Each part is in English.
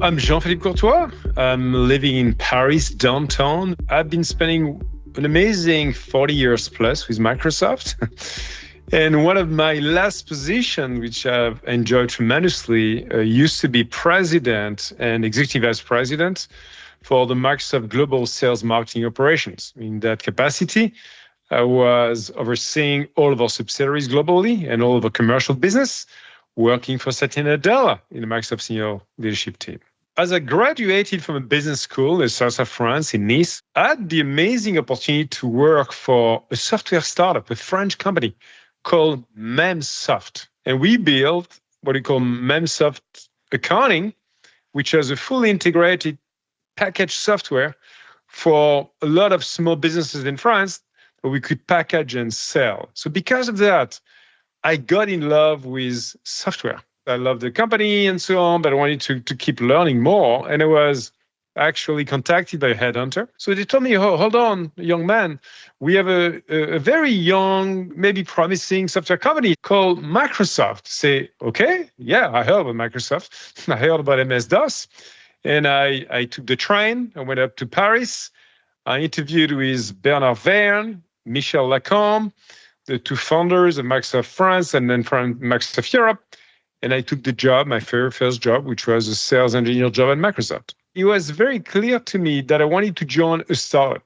I'm Jean-Philippe Courtois. I'm living in Paris, downtown. I've been spending an amazing 40 years plus with Microsoft. And one of my last positions, which I've enjoyed tremendously, used to be president and executive vice president for the Microsoft Global Sales Marketing Operations. In that capacity, I was overseeing all of our subsidiaries globally and all of our commercial business, working for Satya Nadella in the Microsoft senior leadership team. As I graduated from a business school in south of France, in Nice, I had the amazing opportunity to work for a software startup, a French company called Memsoft. And we built what we call Memsoft Accounting, which has a fully integrated packaged software for a lot of small businesses in France that we could package and sell. So because of that, I got in love with software. I love the company and so on, but I wanted to keep learning more. And I was actually contacted by a headhunter. So they told me, oh, hold on, young man, we have a very young, maybe promising software company called Microsoft. Say, okay, yeah, I heard about Microsoft. I heard about MS-DOS. And I took the train. I went up to Paris. I interviewed with Bernard Verne, Michel Lacombe, the two founders of Microsoft France and then from Microsoft Europe. And I took the job, my first job, which was a sales engineer job at Microsoft. It was very clear to me that I wanted to join a startup,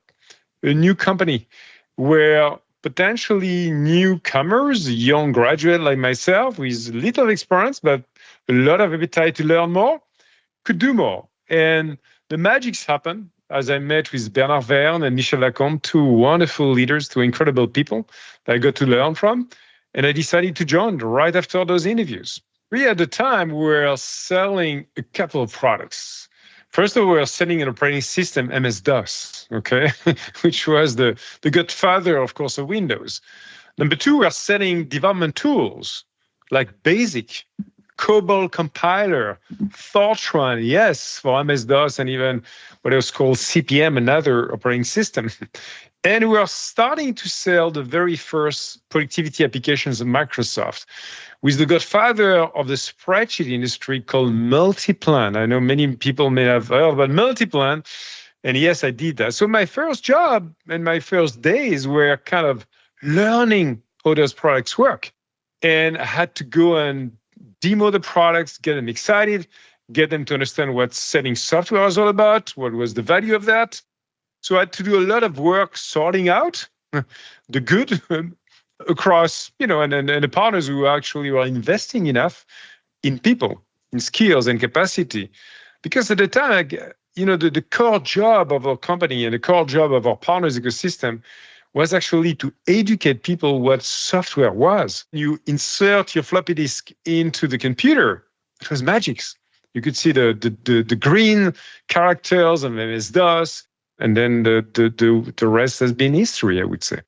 a new company where potentially newcomers, young graduates like myself with little experience, but a lot of appetite to learn more, could do more. And the magics happened as I met with Bernard Verne and Michel Lacombe, two wonderful leaders, two incredible people that I got to learn from. And I decided to join right after those interviews. We, at the time, were selling a couple of products. First of all, we were selling an operating system, MS-DOS, okay, which was the godfather, of course, of Windows. Number two, we are selling development tools like BASIC, COBOL compiler, Fortran, yes, for MS-DOS, and even what was called CP/M, another operating system. And we are starting to sell the very first productivity applications of Microsoft with the godfather of the spreadsheet industry called Multiplan. I know many people may have heard about Multiplan. And yes, I did that. So my first job and my first days were kind of learning how those products work. And I had to go and demo the products, get them excited, get them to understand what selling software was all about, what was the value of that. So I had to do a lot of work sorting out the good across, and the partners who actually were investing enough in people, in skills and capacity. Because at the time, the core job of our company and the core job of our partners ecosystem was actually to educate people what software was. You insert your floppy disk into the computer. It was magics. You could see the green characters of MS-DOS. And then the rest has been history, I would say.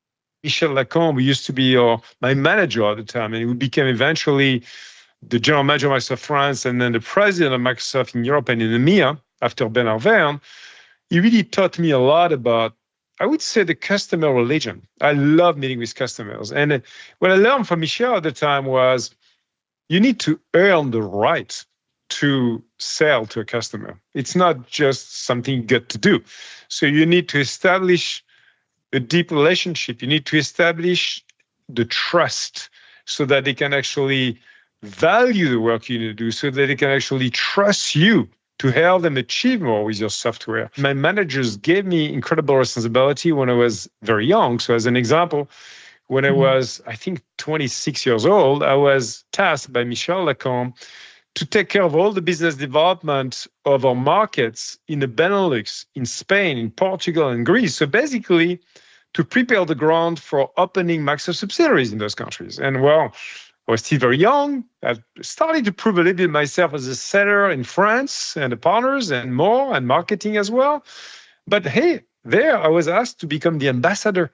Michel Lacombe used to be my manager at the time, and he became eventually the general manager of Microsoft France and then the president of Microsoft in Europe and in EMEA after Bernard Verne. He really taught me a lot about, I would say, the customer religion. I love meeting with customers. And what I learned from Michel at the time was you need to earn the right to sell to a customer. It's not just something you get to do. So you need to establish a deep relationship. You need to establish the trust so that they can actually value the work you need to do, so that they can actually trust you to help them achieve more with your software. My managers gave me incredible responsibility when I was very young. So as an example, when I was, I think, 26 years old, I was tasked by Michel Lacombe to take care of all the business development of our markets in the Benelux, in Spain, in Portugal, and Greece. So basically, to prepare the ground for opening Microsoft subsidiaries in those countries. And well, I was still very young. I started to prove a little bit myself as a seller in France and the partners and more, and marketing as well. But hey, there I was asked to become the ambassador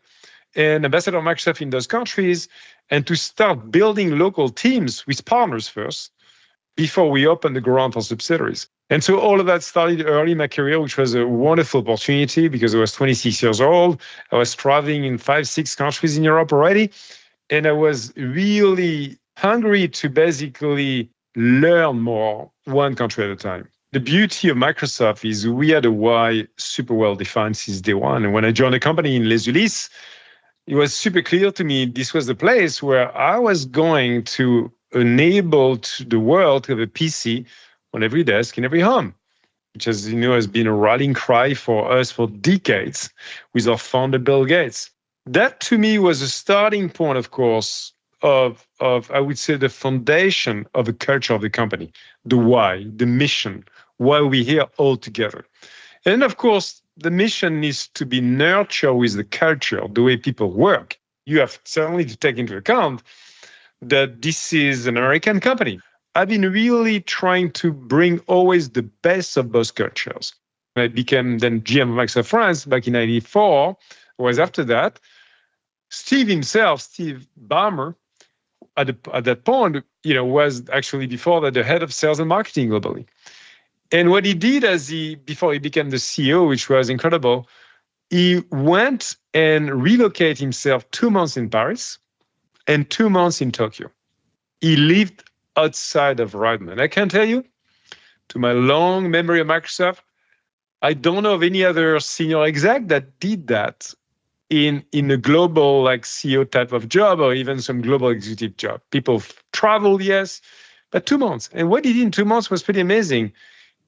of Microsoft in those countries and to start building local teams with partners first, before we opened the ground for subsidiaries. And so all of that started early in my career, which was a wonderful opportunity because I was 26 years old. I was traveling in 5-6 countries in Europe already. And I was really hungry to basically learn more one country at a time. The beauty of Microsoft is we had a why super well defined since day one. And when I joined the company in Les Ulis, it was super clear to me this was the place where I was going to enable the world to have a PC on every desk in every home, which, as you know, has been a rallying cry for us for decades with our founder, Bill Gates. That to me was a starting point, of course, of I would say the foundation of the culture of the company, the why, the mission, why we're here all together. And of course, the mission needs to be nurtured with the culture, the way people work. You have certainly to take into account that this is an American company. I've been really trying to bring always the best of both cultures. I became then GM of Microsoft France back in 94. Was after that, Steve himself, Steve Ballmer, at that point, was actually before that the head of sales and marketing globally. And what he did before he became the CEO, which was incredible, he went and relocated himself 2 months in Paris and 2 months in Tokyo. He lived outside of Redmond. I can tell you, to my long memory of Microsoft, I don't know of any other senior exec that did that in a global like CEO type of job or even some global executive job. People travel, yes, but 2 months. And what he did in 2 months was pretty amazing.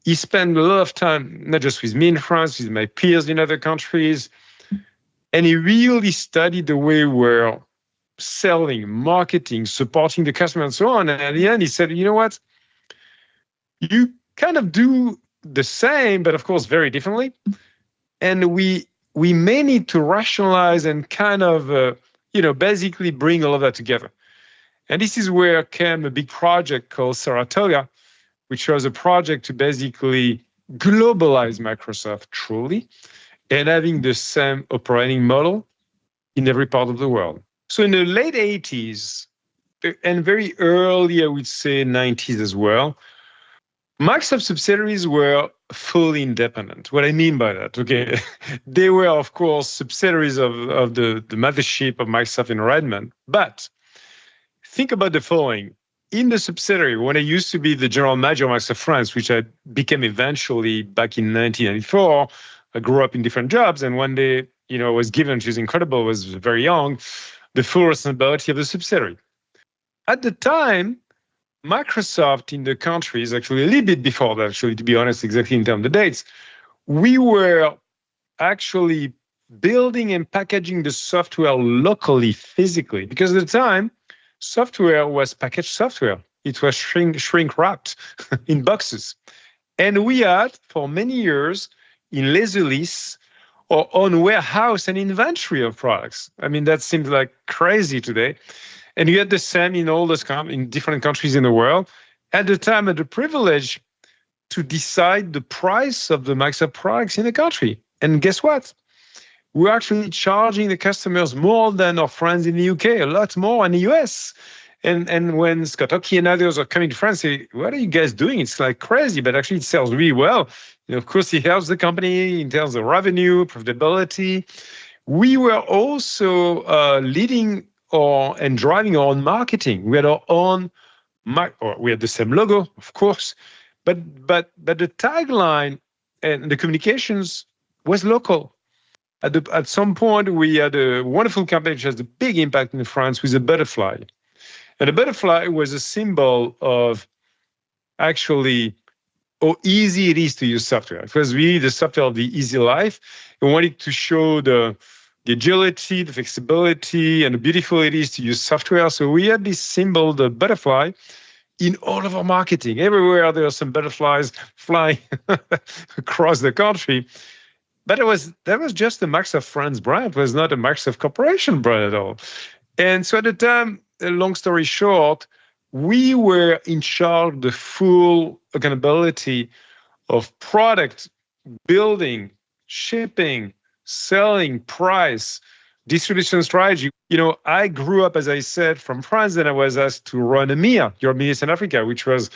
He spent a lot of time, not just with me in France, with my peers in other countries. And he really studied the way we're selling, marketing, supporting the customer, and so on. And at the end, he said, you know what? You kind of do the same, but of course, very differently. And we may need to rationalize and kind of, basically bring all of that together. And this is where came a big project called Saratoga, which was a project to basically globalize Microsoft truly and having the same operating model in every part of the world. So in the late 80s and very early, I would say 90s as well, Microsoft subsidiaries were fully independent. What I mean by that, okay, they were, of course, subsidiaries of the mothership of Microsoft in Redmond. But think about the following. In the subsidiary, when I used to be the general manager of Microsoft France, which I became eventually back in 1994, I grew up in different jobs. And one day, I was given, which is incredible, was very young, the full responsibility of the subsidiary. At the time, Microsoft in the countries, actually a little bit before that, actually, to be honest, exactly in terms of the dates, we were actually building and packaging the software locally, physically, because at the time, software was packaged software. It was shrink wrapped in boxes. And we had, for many years, in Les Ulis, our own warehouse and inventory of products. I mean, that seems like crazy today. And you had the same in all those in different countries in the world. At the time, I had the privilege to decide the price of the Microsoft products in the country. And guess what? We're actually charging the customers more than our friends in the UK, a lot more in the US. And when Scott Ockey and others are coming to France, say, what are you guys doing? It's like crazy, but actually it sells really well. Of course, it helps the company in terms of revenue, profitability. We were also leading and driving our own marketing. We had our own, we had the same logo, of course, but the tagline and the communications was local. At some point, we had a wonderful campaign which has a big impact in France with a butterfly. And the butterfly was a symbol of actually how easy it is to use software. It was really the software of the easy life. We wanted to show the agility, the flexibility, and the beautiful it is to use software. So we had this symbol, the butterfly, in all of our marketing. Everywhere there are some butterflies flying across the country. But that was just the Microsoft France brand. It was not a Microsoft Corporation brand at all. And so at the time, long story short, we were in charge of the full accountability of product building, shipping, selling, price, distribution strategy. I grew up, as I said, from France, and I was asked to run EMEA, Europe, Middle East, and Africa, which was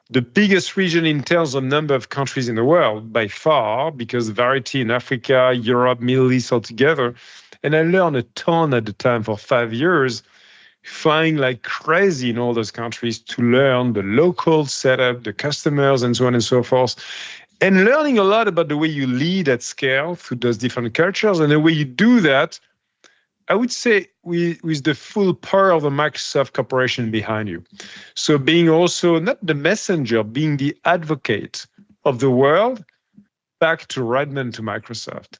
the biggest region in terms of number of countries in the world by far, because variety in Africa, Europe, Middle East altogether. And I learned a ton at the time for 5 years flying like crazy in all those countries to learn the local setup, the customers, and so on and so forth. And learning a lot about the way you lead at scale through those different cultures and the way you do that, I would say, with the full power of the Microsoft corporation behind you. So being also not the messenger, being the advocate of the world back to Redmond to Microsoft,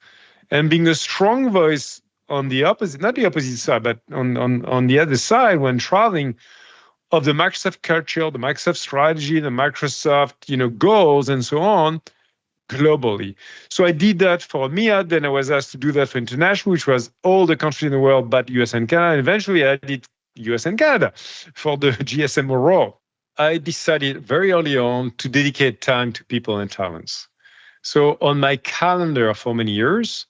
and being a strong voice on the opposite, not the opposite side, but on the other side when traveling, of the Microsoft culture, the Microsoft strategy, the Microsoft, goals and so on globally. So I did that for EMEA. Then I was asked to do that for international, which was all the countries in the world but US and Canada. And eventually I did US and Canada for the GSMO role. I decided very early on to dedicate time to people and talents. So on my calendar for many years,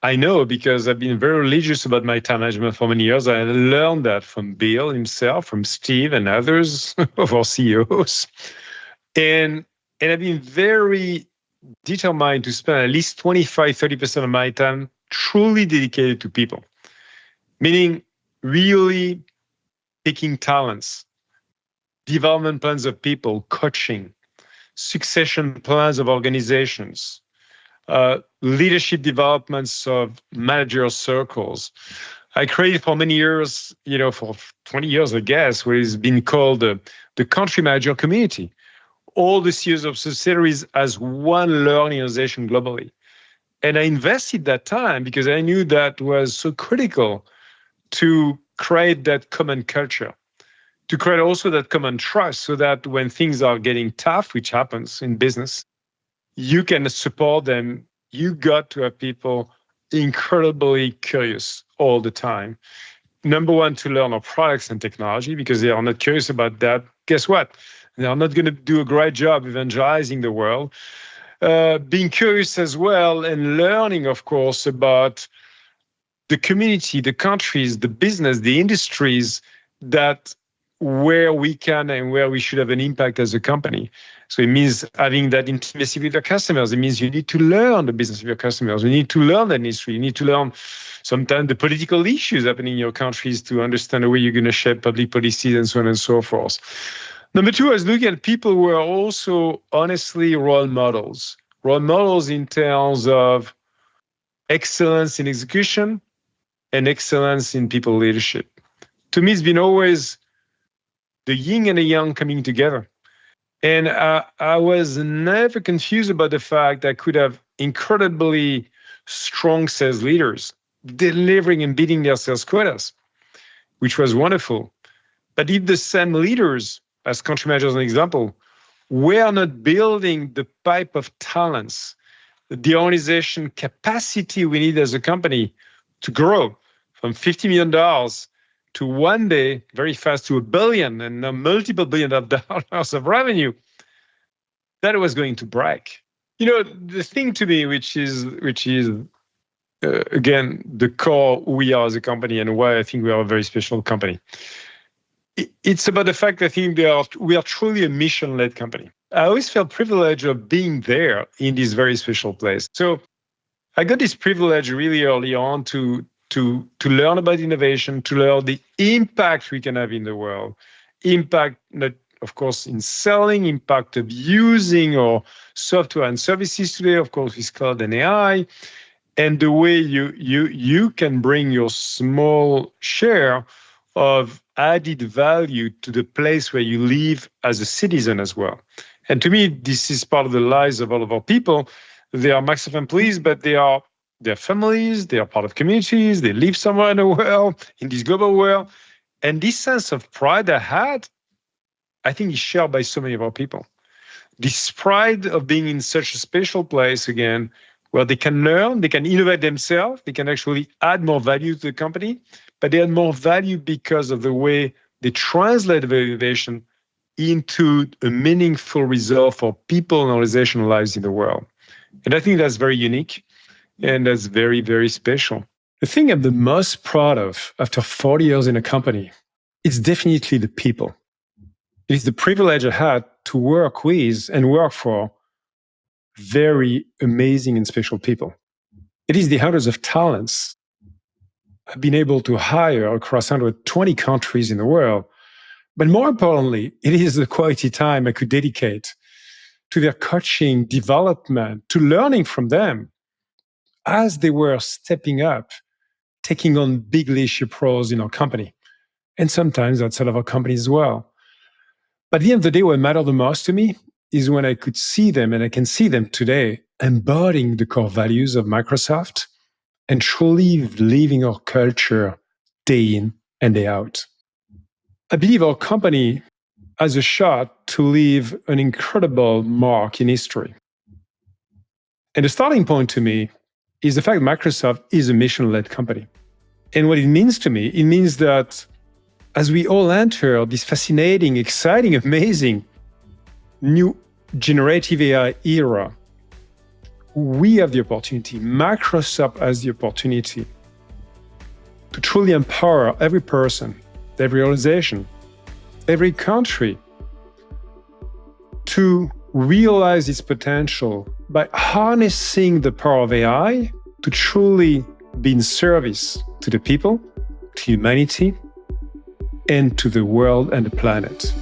I know because I've been very religious about my time management for many years. I learned that from Bill himself, from Steve and others of our CEOs. And I've been very determined to spend at least 25, 30% of my time truly dedicated to people, meaning really picking talents, development plans of people, coaching, succession plans of organizations, leadership developments of managerial circles. I created for many years, for 20 years, I guess, what has been called the country manager community. All the CEOs of subsidiaries as one learning organization globally. And I invested that time because I knew that was so critical to create that common culture, to create also that common trust so that when things are getting tough, which happens in business, you can support them. You got to have people incredibly curious all the time. Number one, to learn our products and technology, because they are not curious about that. Guess what? They are not going to do a great job evangelizing the world. Being curious as well and learning, of course, about the community, the countries, the business, the industries that where we can and where we should have an impact as a company. So it means having that intimacy with your customers. It means you need to learn the business of your customers. You need to learn the industry. You need to learn sometimes the political issues happening in your countries to understand the way you're going to shape public policies and so on and so forth. Number two, I was looking at people who are also honestly role models in terms of excellence in execution and excellence in people leadership. To me, it's been always the yin and the yang coming together. And I was never confused about the fact I could have incredibly strong sales leaders delivering and beating their sales quotas, which was wonderful. But if the same leaders, as country managers, an example, were not building the type of talents, the organization capacity we need as a company to grow from $50 million to one day very fast to $1 billion and now multiple billion of dollars of revenue, that was going to break. The thing to me, which is again the core who we are as a company and why I think we are a very special company. It's about the fact that I think we are truly a mission-led company. I always felt privileged of being there in this very special place. So I got this privilege really early on to learn about innovation, to learn the impact we can have in the world. Impact, not, of course, in selling, impact of using our software and services today, of course, with cloud and AI, and the way you can bring your small share of added value to the place where you live as a citizen as well. And to me, this is part of the lives of all of our people. They are Microsoft employees, but they are their families, they are part of communities, they live somewhere in the world, in this global world. And this sense of pride I had, I think is shared by so many of our people. This pride of being in such a special place again, where they can learn, they can innovate themselves, they can actually add more value to the company, but they add more value because of the way they translate the innovation into a meaningful result for people and organizational lives in the world. And I think that's very unique and that's very, very special. The thing I'm the most proud of after 40 years in a company, it's definitely the people. It is the privilege I had to work with and work for very amazing and special people. It is the hundreds of talents I've been able to hire across 120 countries in the world. But more importantly, it is the quality time I could dedicate to their coaching, development, to learning from them as they were stepping up, taking on big leadership roles in our company, and sometimes outside of our company as well. But at the end of the day, what mattered the most to me is when I could see them, and I can see them today, embodying the core values of Microsoft and truly living our culture day in and day out. I believe our company has a shot to leave an incredible mark in history. And the starting point to me is the fact that Microsoft is a mission-led company. And what it means to me, it means that as we all enter this fascinating, exciting, amazing new generative AI era, we have the opportunity, Microsoft has the opportunity to truly empower every person, every organization, every country to realize its potential by harnessing the power of AI to truly be in service to the people, to humanity, and to the world and the planet.